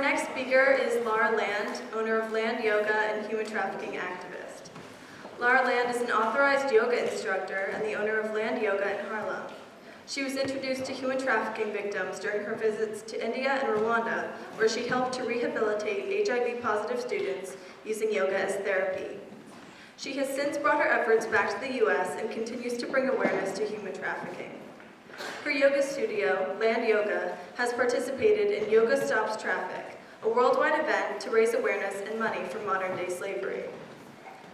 next speaker is Lara Land, owner of Land Yoga and human trafficking activist. Lara Land is an authorized yoga instructor and the owner of Land Yoga in Harlem. She was introduced to human trafficking victims during her visits to India and Rwanda, where she helped to rehabilitate HIV-positive students using yoga as therapy. She has since brought her efforts back to the U.S. and continues to bring awareness to human trafficking. Her yoga studio, Land Yoga, has participated in Yoga Stops Traffic, a worldwide event to raise awareness and money for modern-day slavery.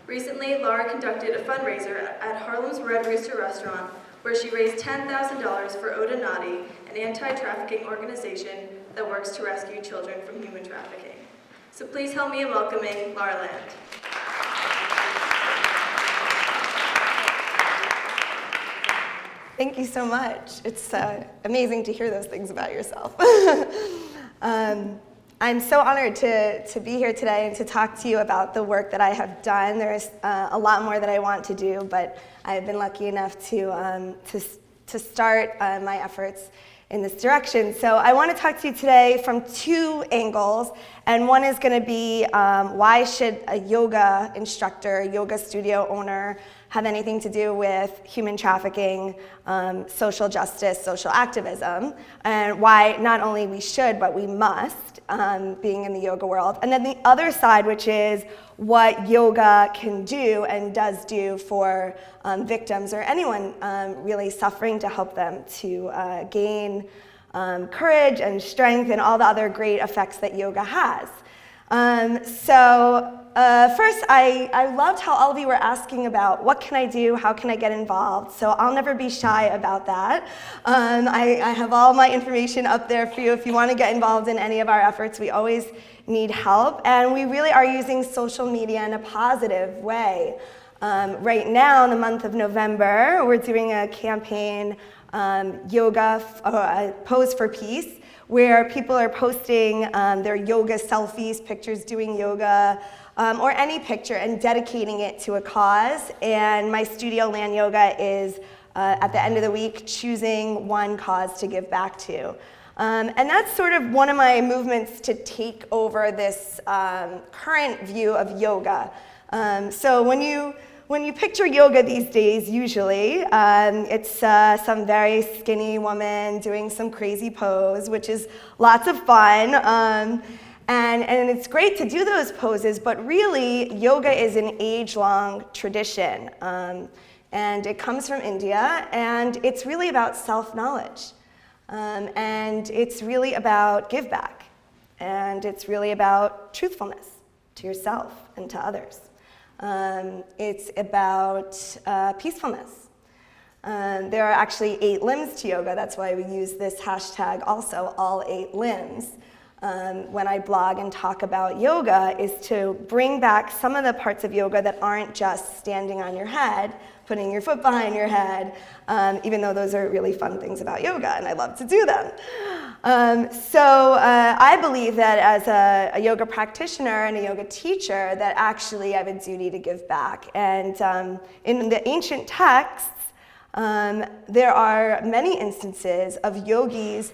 Recently, Lara conducted a fundraiser at Harlem's Red Rooster restaurant where she raised $10,000 for Oda Nadi, an anti-trafficking organization that works to rescue children from human trafficking. So please help me in welcoming Lara Land. Thank you so much. It's amazing to hear those things about yourself. I'm so honored to be here today and to talk to you about the work that I have done. There's a lot more that I want to do, but I've been lucky enough to start my efforts in this direction. So I want to talk to you today from two angles, and one is going to be why should a yoga instructor, yoga studio owner, have anything to do with human trafficking, social justice, social activism, and why not only we should, but we must, being in the yoga world. And then the other side, which is what yoga can do and does do for victims or anyone really suffering, to help them to gain courage and strength and all the other great effects that yoga has. First, I loved how all of you were asking about what can I do, how can I get involved, so I'll never be shy about that. I have all my information up there for you if you want to get involved in any of our efforts. We always need help, and we really are using social media in a positive way. Right now, in the month of November, we're doing a campaign, yoga, Pose for Peace, where people are posting their yoga selfies, pictures doing yoga, or any picture, and dedicating it to a cause. And my studio, Land Yoga, is at the end of the week choosing one cause to give back to. And that's sort of one of my movements to take over this current view of yoga. So when you picture yoga these days, usually, it's some very skinny woman doing some crazy pose, which is lots of fun. And it's great to do those poses, but really, yoga is an age-long tradition. And it comes from India, and it's really about self-knowledge. And it's really about give back. And it's really about truthfulness to yourself and to others. It's about peacefulness. There are actually 8 limbs to yoga. That's why we use this hashtag also, all 8 limbs. When I blog and talk about yoga, is to bring back some of the parts of yoga that aren't just standing on your head, putting your foot behind your head, even though those are really fun things about yoga, and I love to do them. I believe that as a yoga practitioner and a yoga teacher, that actually I have a duty to give back. And in the ancient texts, there are many instances of yogis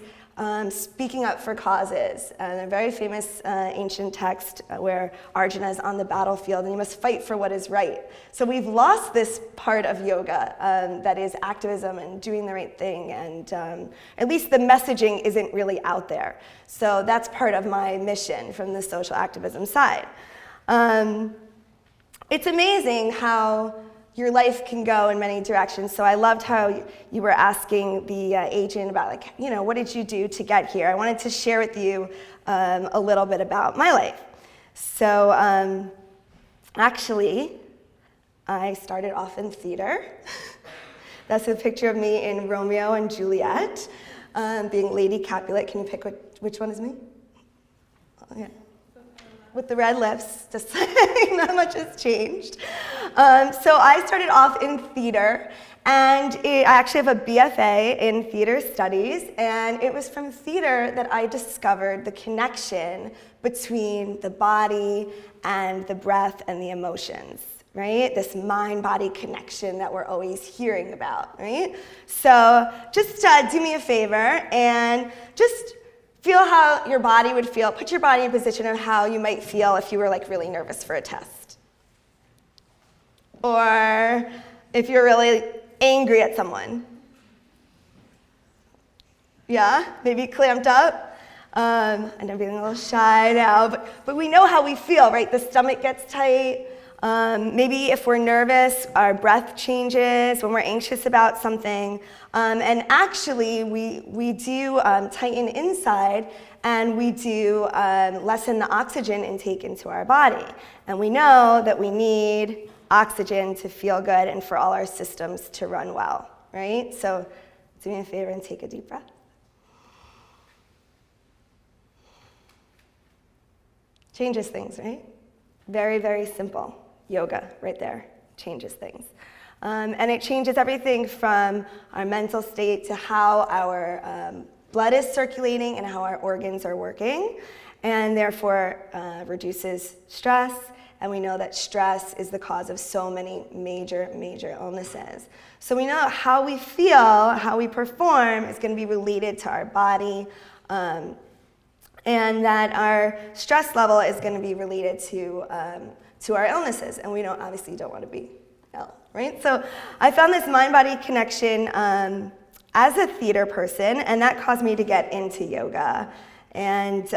speaking up for causes. A very famous ancient text where Arjuna is on the battlefield and you must fight for what is right. So we've lost this part of yoga that is activism and doing the right thing, and at least the messaging isn't really out there. So that's part of my mission from the social activism side. It's amazing how your life can go in many directions. So I loved how you were asking the agent about, like, what did you do to get here? I wanted to share with you a little bit about my life. So actually, I started off in theater. That's a picture of me in Romeo and Juliet, being Lady Capulet. Can you pick which one is me? Oh, yeah. With the red lips, just not much has changed. So I started off in theater, and I actually have a BFA in theater studies, and it was from theater that I discovered the connection between the body and the breath and the emotions, right? This mind-body connection that we're always hearing about, right? So just do me a favor and just feel how your body would feel. Put your body in a position of how you might feel if you were like really nervous for a test. Or if you're really angry at someone. Yeah, maybe clamped up. I know I'm being a little shy now, but we know how we feel, right? The stomach gets tight. Maybe if we're nervous, our breath changes when we're anxious about something. And actually, we do tighten inside, and we do lessen the oxygen intake into our body. And we know that we need oxygen to feel good and for all our systems to run well, right? So do me a favor and take a deep breath. Changes things, right? Very, very simple. Yoga, right there, changes things. And it changes everything from our mental state to how our blood is circulating and how our organs are working, and therefore reduces stress. And we know that stress is the cause of so many major, major illnesses. So we know how we feel, how we perform is going to be related to our body, and that our stress level is going to be related to our illnesses. And we obviously don't want to be ill, right? So I found this mind-body connection as a theater person, and that caused me to get into yoga. And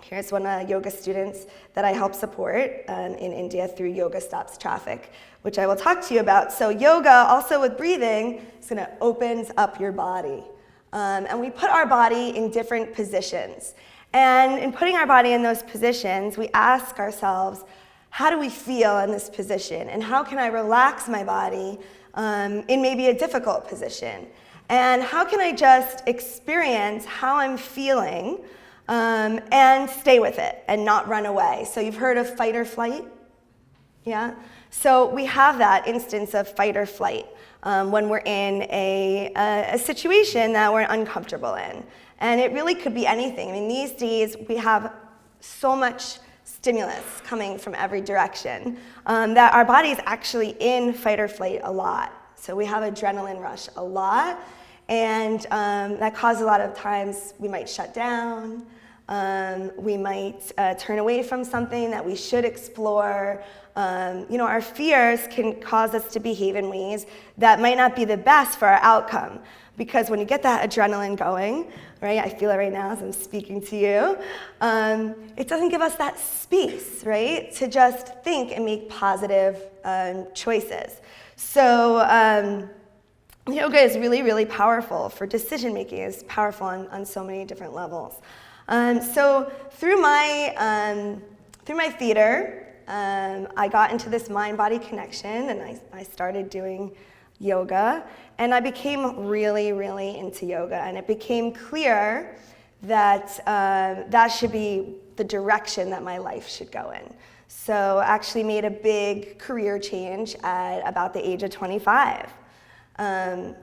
here's one of the yoga students that I help support in India through Yoga Stops Traffic, which I will talk to you about. So yoga, also with breathing, is going to opens up your body. And we put our body in different positions. And in putting our body in those positions, we ask ourselves, how do we feel in this position? And how can I relax my body in maybe a difficult position? And how can I just experience how I'm feeling and stay with it and not run away? So you've heard of fight or flight? Yeah? So we have that instance of fight or flight when we're in a situation that we're uncomfortable in. And it really could be anything. I mean, these days we have so much stimulus coming from every direction that our body is actually in fight or flight a lot. So we have adrenaline rush a lot, and that causes a lot of times we might shut down, we might turn away from something that we should explore. Our fears can cause us to behave in ways that might not be the best for our outcome. Because when you get that adrenaline going, right, I feel it right now as I'm speaking to you, it doesn't give us that space, right, to just think and make positive choices. So yoga is really, really powerful for decision making. It's powerful on so many different levels. So through my theater, I got into this mind-body connection, and I started doing yoga, and I became really, really into yoga, and it became clear that that should be the direction that my life should go in. So I actually made a big career change at about the age of 25.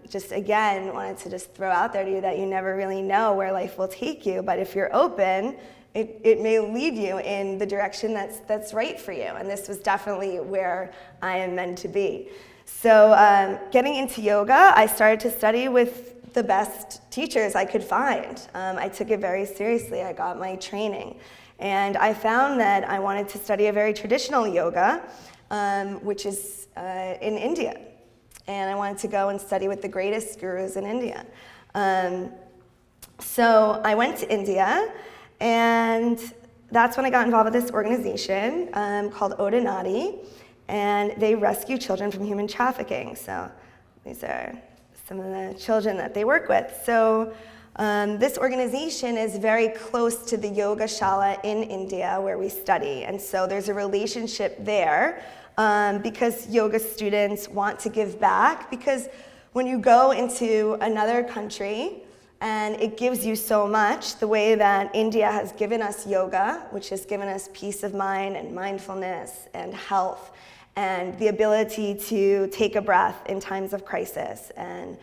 Just again, wanted to just throw out there to you that you never really know where life will take you, but if you're open, it may lead you in the direction that's right for you, and this was definitely where I am meant to be. So getting into yoga, I started to study with the best teachers I could find. I took it very seriously. I got my training. And I found that I wanted to study a very traditional yoga, which is in India. And I wanted to go and study with the greatest gurus in India. So I went to India, and that's when I got involved with this organization called Odinati. And they rescue children from human trafficking. So these are some of the children that they work with. So this organization is very close to the yoga shala in India where we study. And so there's a relationship there because yoga students want to give back. Because when you go into another country and it gives you so much, the way that India has given us yoga, which has given us peace of mind and mindfulness and health, and the ability to take a breath in times of crisis, and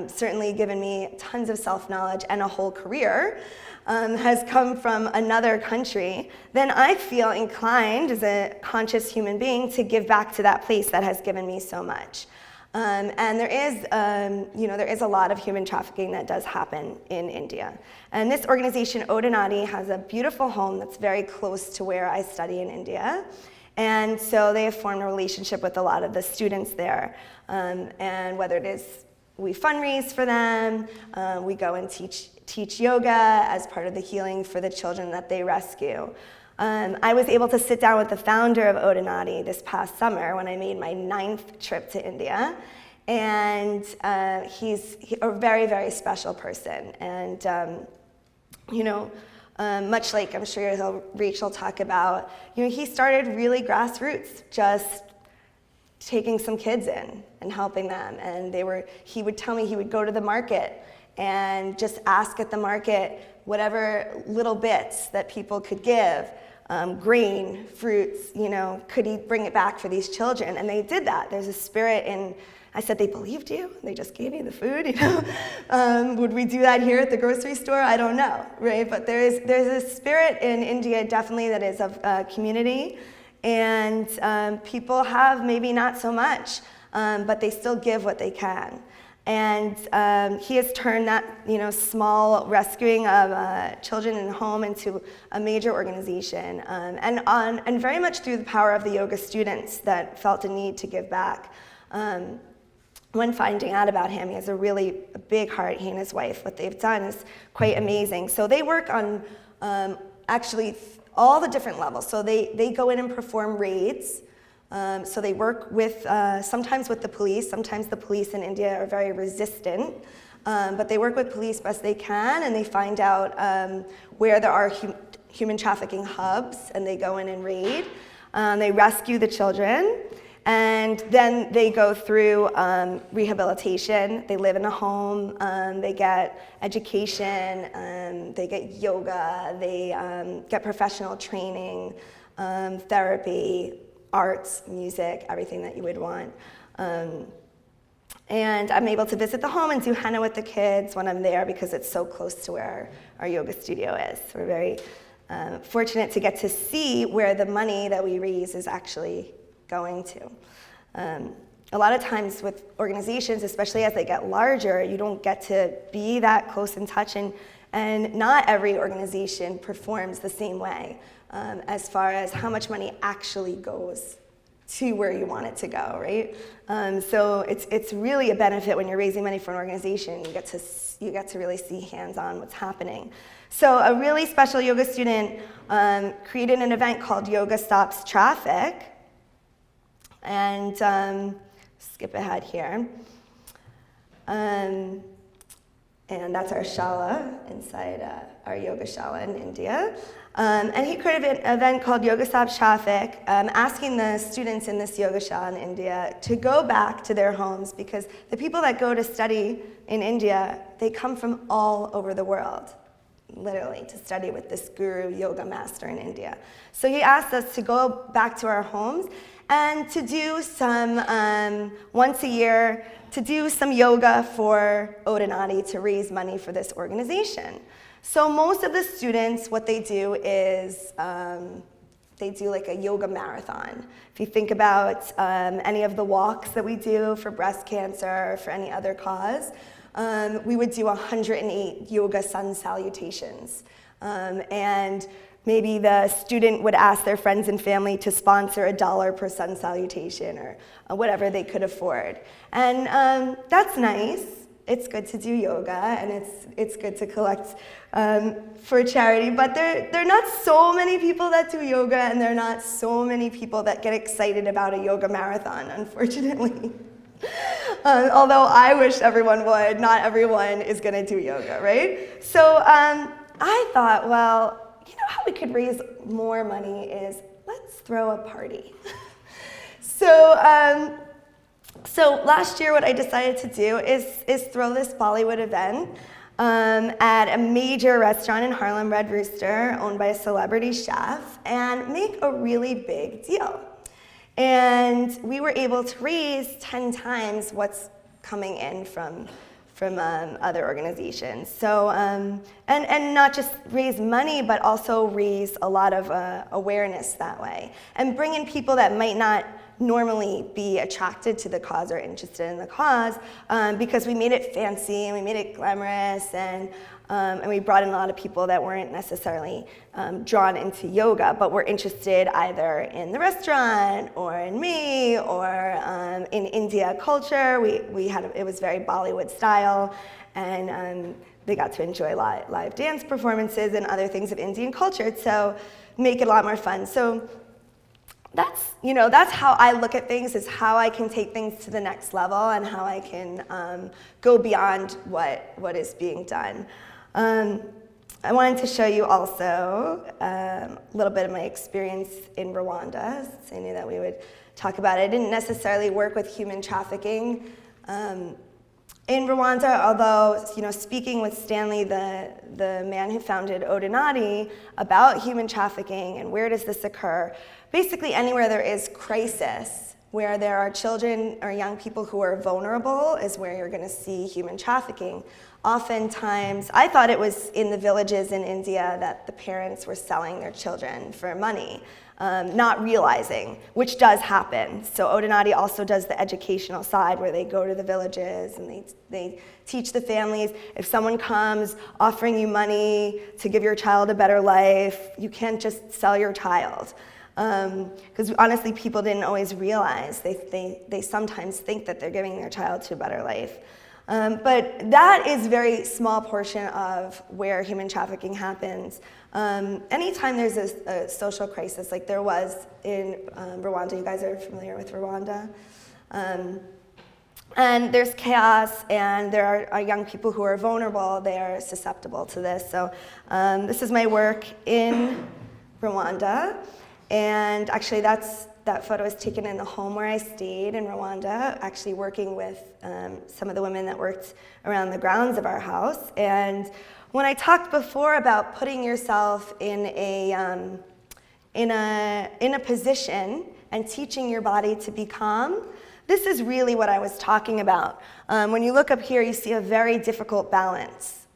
certainly given me tons of self-knowledge and a whole career, has come from another country, then I feel inclined as a conscious human being to give back to that place that has given me so much. And there is a lot of human trafficking that does happen in India. And this organization, Odinati, has a beautiful home that's very close to where I study in India. And so they have formed a relationship with a lot of the students there. And whether it is we fundraise for them, we go and teach yoga as part of the healing for the children that they rescue. I was able to sit down with the founder of Odinati this past summer when I made my 9th trip to India. And he's a very, very special person. And, much like I'm sure Rachel talk about, he started really grassroots, just taking some kids in and helping them. And he would tell me he would go to the market and just ask at the market whatever little bits that people could give. Grain, fruits, could he bring it back for these children? And they did that. There's a spirit in, I said, they believed you? They just gave you the food, Would we do that here at the grocery store? I don't know, right? But there's a spirit in India definitely that is of community. And people have maybe not so much, but they still give what they can. And he has turned that, small rescuing of children in home into a major organization, and very much through the power of the yoga students that felt a need to give back. When finding out about him, he has a really big heart. He and his wife, what they've done is quite amazing. So they work on actually all the different levels. So they go in and perform raids. So they work with, sometimes with the police. Sometimes the police in India are very resistant, but they work with police best they can, and they find out where there are human trafficking hubs, and they go in and raid. They rescue the children, and then they go through rehabilitation. They live in a home, they get education, they get yoga, they get professional training, therapy, arts, music, everything that you would want. And I'm able to visit the home and do henna with the kids when I'm there because it's so close to where our yoga studio is. We're very fortunate to get to see where the money that we raise is actually going to. A lot of times with organizations, especially as they get larger, you don't get to be that close in touch, and not every organization performs the same way. As far as how much money actually goes to where you want it to go, right? So it's really a benefit when you're raising money for an organization. You get to really see hands-on what's happening. So a really special yoga student created an event called Yoga Stops Traffic, and skip ahead here. And that's our shala inside our yoga shala in India. And he created an event called Yoga Stop Traffic, asking the students in this yoga shala in India to go back to their homes, because the people that go to study in India, they come from all over the world, literally, to study with this guru yoga master in India. So he asked us to go back to our homes and to do some, once a year, to do some yoga for Odinati to raise money for this organization. So most of the students, what they do is they do like a yoga marathon. If you think about any of the walks that we do for breast cancer or for any other cause, we would do 108 yoga sun salutations. And maybe the student would ask their friends and family to sponsor $1 per sun salutation or whatever they could afford. And that's nice. It's good to do yoga, and it's good to collect for charity, but there are not so many people that do yoga, and there are not so many people that get excited about a yoga marathon, unfortunately. Although I wish everyone would, not everyone is going to do yoga, right? So I thought, well, you know how we could raise more money is let's throw a party. So last year what I decided to do is throw this Bollywood event at a major restaurant in Harlem, Red Rooster, owned by a celebrity chef, and make a really big deal. And we were able to raise 10 times what's coming in from other organizations. So, and not just raise money, but also raise a lot of awareness that way. And bring in people that might not normally be attracted to the cause or interested in the cause, because we made it fancy and we made it glamorous, and we brought in a lot of people that weren't necessarily drawn into yoga, but were interested either in the restaurant or in me or in India culture. It was very Bollywood style, and they got to enjoy live dance performances and other things of Indian culture, so make it a lot more fun. So that's how I look at things, is how I can take things to the next level and how I can go beyond what is being done. I wanted to show you also a little bit of my experience in Rwanda, since I knew that we would talk about it. I didn't necessarily work with human trafficking in Rwanda, although speaking with Stanley, the man who founded Odinati, about human trafficking and where does this occur, basically anywhere there is crisis, where there are children or young people who are vulnerable is where you're going to see human trafficking. Oftentimes, I thought it was in the villages in India that the parents were selling their children for money, not realizing, which does happen. So Odinati also does the educational side, where they go to the villages and they teach the families, if someone comes offering you money to give your child a better life, you can't just sell your child. Because honestly, people didn't always realize. They sometimes think that they're giving their child to a better life. But that is a very small portion of where human trafficking happens. Anytime there's a social crisis, like there was in Rwanda, you guys are familiar with Rwanda? And there's chaos, and there are young people who are vulnerable, they are susceptible to this. So this is my work in Rwanda. And actually that photo was taken in the home where I stayed in Rwanda, actually working with some of the women that worked around the grounds of our house. And when I talked before about putting yourself in a position and teaching your body to be calm, this is really what I was talking about. When you look up here, you see a very difficult balance.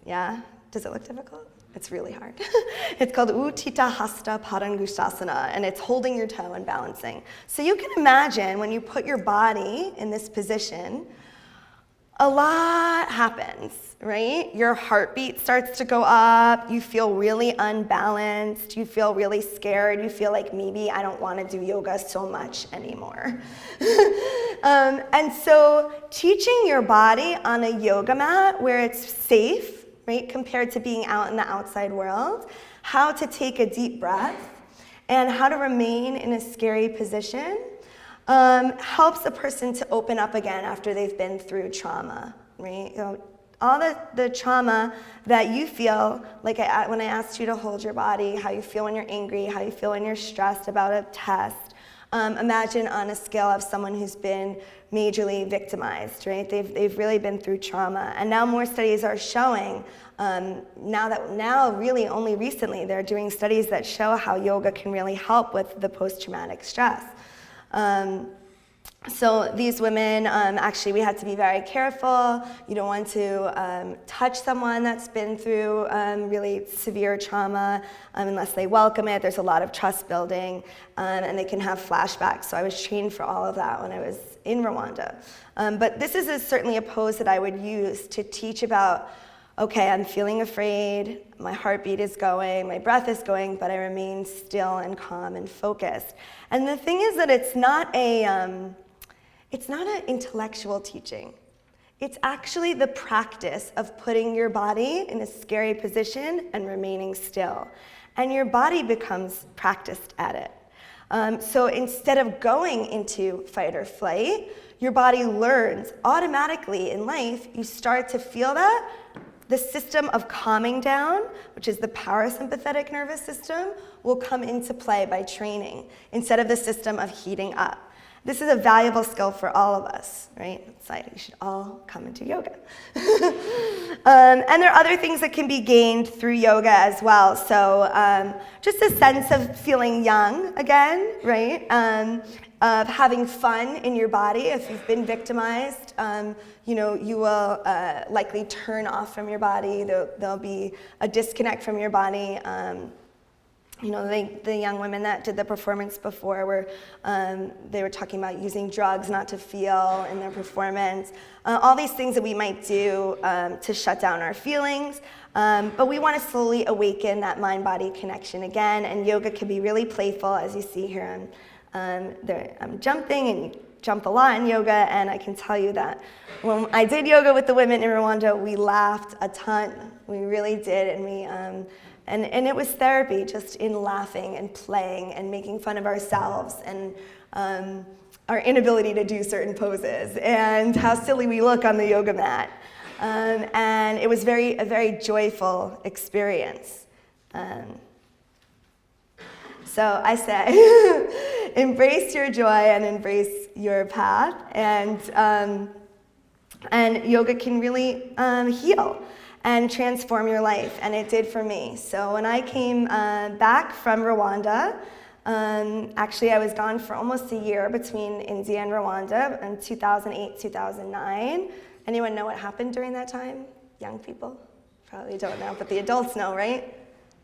Yeah? Does it look difficult? It's really hard. It's called Utthita Hasta Padangusthasana, and it's holding your toe and balancing. So you can imagine when you put your body in this position, a lot happens, right? Your heartbeat starts to go up, you feel really unbalanced, you feel really scared, you feel like maybe I don't want to do yoga so much anymore. And so teaching your body on a yoga mat where it's safe, right, compared to being out in the outside world, how to take a deep breath and how to remain in a scary position helps a person to open up again after they've been through trauma, right? All the trauma that you feel, like when I asked you to hold your body, how you feel when you're angry, how you feel when you're stressed about a test, imagine on a scale of someone who's been majorly victimized, right? They've really been through trauma. And now more studies are showing, now really only recently, they're doing studies that show how yoga can really help with the post-traumatic stress. So these women, actually, we had to be very careful. You don't want to touch someone that's been through really severe trauma unless they welcome it. There's a lot of trust building, and they can have flashbacks. So I was trained for all of that when I was in Rwanda. But this is certainly a pose that I would use to teach about, okay, I'm feeling afraid, my heartbeat is going, my breath is going, but I remain still and calm and focused. And the thing is that it's not an intellectual teaching. It's actually the practice of putting your body in a scary position and remaining still. And your body becomes practiced at it. So instead of going into fight or flight, your body learns automatically in life, you start to feel that. The system of calming down, which is the parasympathetic nervous system, will come into play by training instead of the system of heating up. This is a valuable skill for all of us, right? It's like you should all come into yoga. And there are other things that can be gained through yoga as well. So just a sense of feeling young again, right? Of having fun in your body. If you've been victimized, you will likely turn off from your body. There'll be a disconnect from your body. the young women that did the performance before they were talking about using drugs not to feel in their performance. All these things that we might do to shut down our feelings, but we want to slowly awaken that mind-body connection again, and yoga can be really playful, as you see here. I'm jumping, and you jump a lot in yoga, and I can tell you that when I did yoga with the women in Rwanda, we laughed a ton. We really did, and and it was therapy, just in laughing and playing and making fun of ourselves and our inability to do certain poses and how silly we look on the yoga mat. And it was a very joyful experience. So I say, embrace your joy and embrace your path, and yoga can really heal and transform your life, and it did for me. So when I came back from Rwanda, actually I was gone for almost a year between India and Rwanda in 2008, 2009. Anyone know what happened during that time? Young people? Probably don't know, but the adults know, right?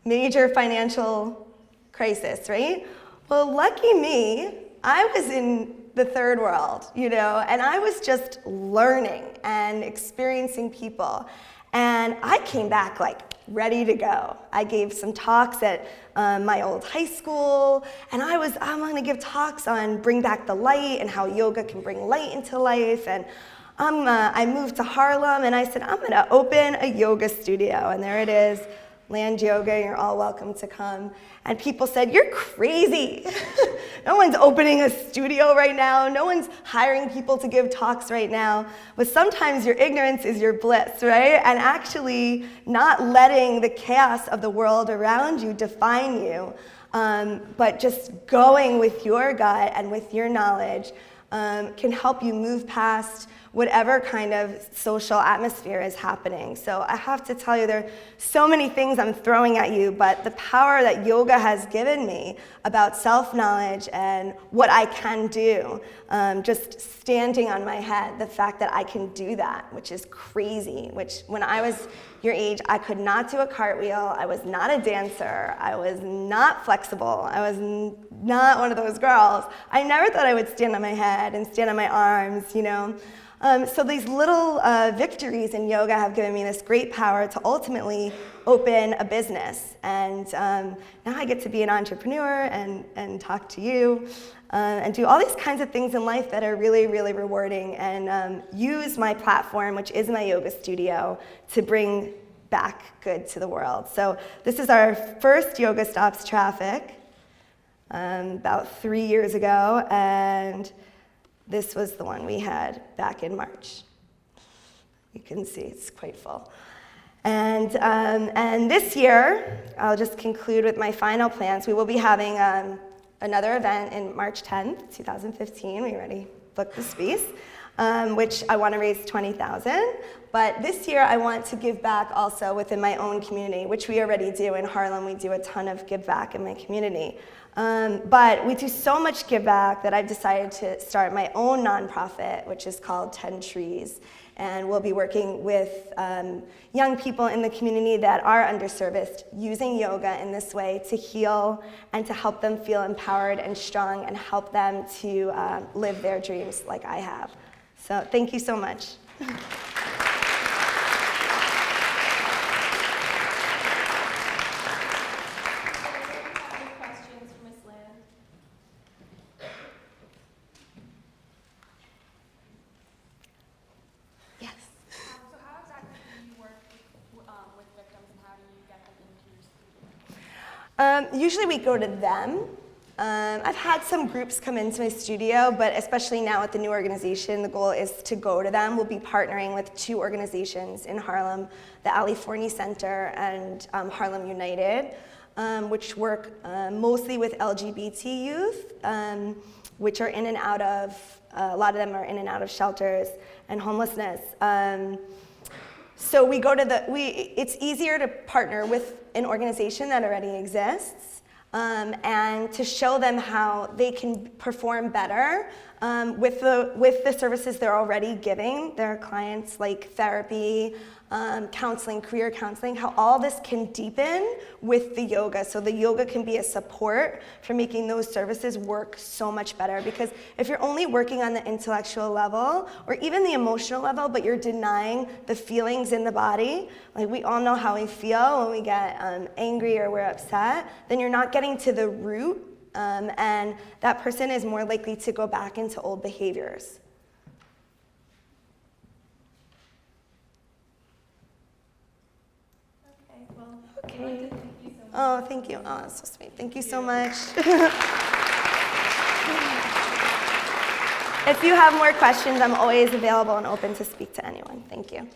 Major financial crisis, right? Well, lucky me, I was in the third world, and I was just learning and experiencing people. And I came back ready to go. I gave some talks at my old high school, and I'm gonna give talks on bring back the light and how yoga can bring light into life. And I moved to Harlem, and I said, I'm gonna open a yoga studio. And there it is, Land Yoga, you're all welcome to come. And people said, you're crazy. No one's opening a studio right now. No one's hiring people to give talks right now. But sometimes your ignorance is your bliss, right? And actually not letting the chaos of the world around you define you, but just going with your gut and with your knowledge can help you move past whatever kind of social atmosphere is happening. So I have to tell you, there are so many things I'm throwing at you, but the power that yoga has given me about self-knowledge and what I can do, just standing on my head, the fact that I can do that, which is crazy, which when I was your age, I could not do a cartwheel, I was not a dancer, I was not flexible, I was not one of those girls. I never thought I would stand on my head and stand on my arms, So these little victories in yoga have given me this great power to ultimately open a business. And now I get to be an entrepreneur and talk to you and do all these kinds of things in life that are really, really rewarding, and use my platform, which is my yoga studio, to bring back good to the world. So this is our first Yoga Stops Traffic about 3 years ago, and this was the one we had back in March. You can see it's quite full. And this year, I'll just conclude with my final plans. We will be having another event in March 10th, 2015. We already booked the space, which I want to raise $20,000. But this year, I want to give back also within my own community, which we already do in Harlem. We do a ton of give back in my community. But we do so much give back that I've decided to start my own nonprofit, which is called 10 Trees. And we'll be working with young people in the community that are underserviced, using yoga in this way to heal and to help them feel empowered and strong and help them to live their dreams like I have. So thank you so much. Usually we go to them. I've had some groups come into my studio, but especially now with the new organization, the goal is to go to them. We'll be partnering with 2 organizations in Harlem, the Ali Forney Center and Harlem United, which work mostly with LGBT youth, which are in and out of, a lot of them are in and out of shelters and homelessness. So we go to it's easier to partner with an organization that already exists and to show them how they can perform better with the services they're already giving their clients, like therapy, counseling, career counseling, how all this can deepen with the yoga. So the yoga can be a support for making those services work so much better. Because if you're only working on the intellectual level or even the emotional level, but you're denying the feelings in the body, like we all know how we feel when we get angry or we're upset, then you're not getting to the root, and that person is more likely to go back into old behaviors. Okay. Oh, thank you. Oh, that's so sweet. Thank you so much. If you have more questions, I'm always available and open to speak to anyone. Thank you.